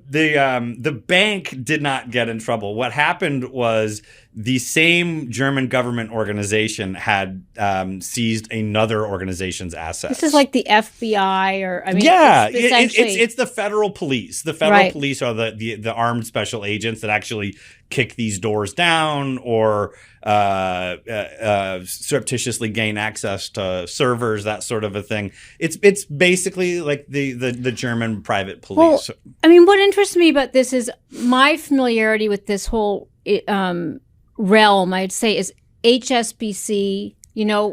the bank did not get in trouble. What happened was the same German government organization had seized another organization's assets. This is like the FBI, or I mean, yeah, essentially, it's the federal police. The federal police are the armed special agents that actually kick these doors down or surreptitiously gain access to servers, that sort of a thing. It's basically like the German private police. Well, I mean, what interests me about this is my familiarity with this whole realm, I'd say, is HSBC,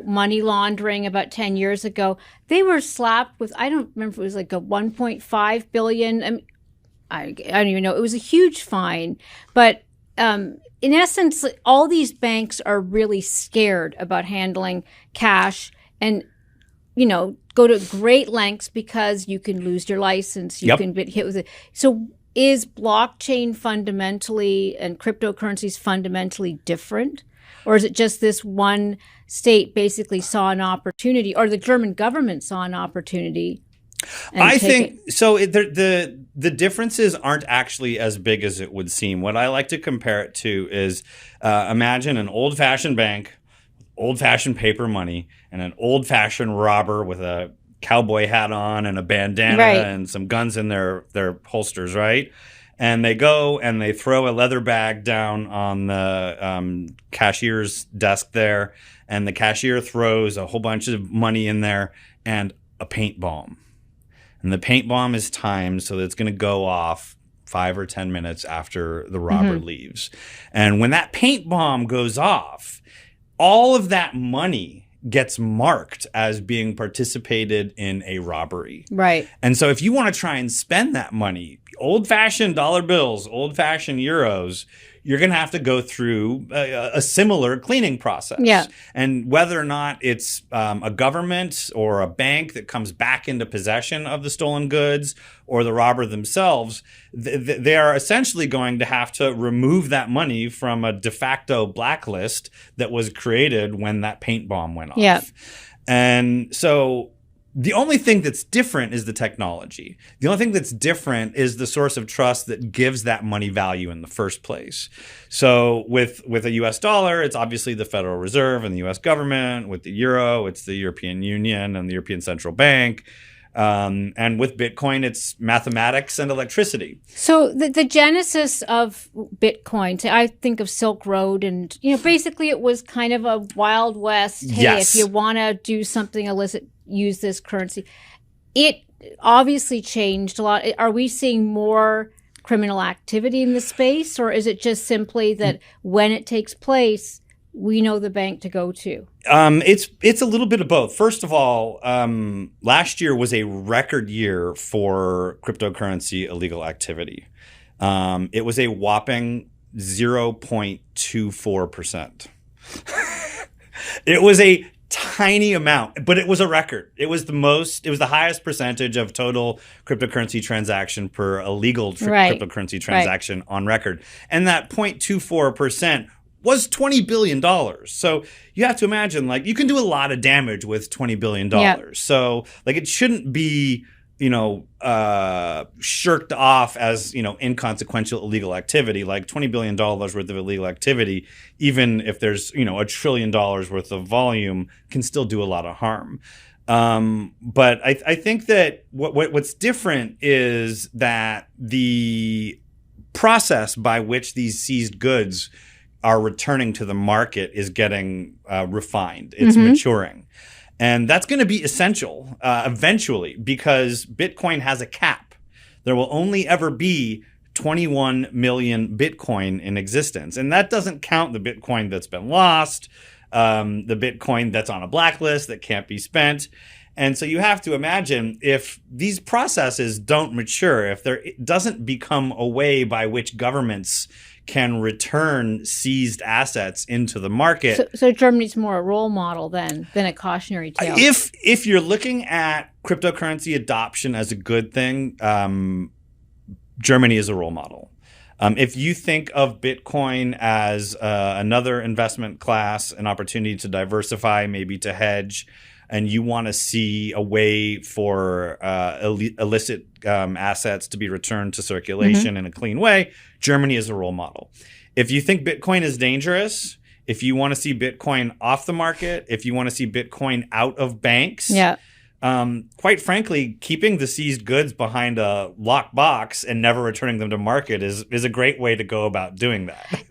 money laundering about 10 years ago. They were slapped with, I don't remember if it was like a 1.5 billion. I mean, I don't even know. It was a huge fine. But in essence, all these banks are really scared about handling cash and, go to great lengths because you can lose your license. You can get hit with it. So is blockchain fundamentally and cryptocurrencies fundamentally different? Or is it just this one state basically saw an opportunity, or the German government saw an opportunity? I think so. The differences aren't actually as big as it would seem. What I like to compare it to is imagine an old-fashioned bank, old-fashioned paper money, and an old-fashioned robber with a cowboy hat on and a bandana and some guns in their holsters, right? And they go and they throw a leather bag down on the cashier's desk there, and the cashier throws a whole bunch of money in there and a paint bomb. And the paint bomb is timed so that it's going to go off 5 or 10 minutes after the robber leaves. And when that paint bomb goes off, all of that money gets marked as being participated in a robbery. Right. And so if you want to try and spend that money, old-fashioned dollar bills, old-fashioned euros, you're going to have to go through a similar cleaning process. Yeah. And whether or not it's a government or a bank that comes back into possession of the stolen goods or the robber themselves, they are essentially going to have to remove that money from a de facto blacklist that was created when that paint bomb went off. Yeah. And so the only thing that's different is the technology. The only thing that's different is the source of trust that gives that money value in the first place. So with a US dollar, it's obviously the Federal Reserve and the US government. With the euro, it's the European Union and the European Central Bank. And with Bitcoin, it's mathematics and electricity. So the genesis of Bitcoin, I think of Silk Road, and basically it was kind of a Wild West. Hey, if you want to do something illicit, use this currency. It obviously changed a lot. Are we seeing more criminal activity in the space, or is it just simply that when it takes place, we know the bank to go to? It's a little bit of both. First of all, last year was a record year for cryptocurrency illegal activity. It was a whopping 0.24%. It was a tiny amount, but it was a record. It was the highest percentage of total cryptocurrency transaction per illegal cryptocurrency transaction on record. And that 0.24% was $20 billion. So you have to imagine, you can do a lot of damage with $20 billion. Yep. So it shouldn't be, shirked off as, inconsequential illegal activity. Like $20 billion worth of illegal activity, even if there's, $1 trillion worth of volume, can still do a lot of harm. But I think that what's different is that the process by which these seized goods are returning to the market is getting refined. It's maturing. And that's going to be essential eventually, because Bitcoin has a cap. There will only ever be 21 million Bitcoin in existence. And that doesn't count the Bitcoin that's been lost, the Bitcoin that's on a blacklist that can't be spent. And so you have to imagine, if these processes don't mature, if there doesn't become a way by which governments can return seized assets into the market. So Germany's more a role model than a cautionary tale. If you're looking at cryptocurrency adoption as a good thing, Germany is a role model. If you think of Bitcoin as another investment class, an opportunity to diversify, maybe to hedge, and you want to see a way for illicit assets to be returned to circulation in a clean way, Germany is a role model. If you think Bitcoin is dangerous, if you want to see Bitcoin off the market, if you want to see Bitcoin out of banks, quite frankly, keeping the seized goods behind a locked box and never returning them to market is a great way to go about doing that.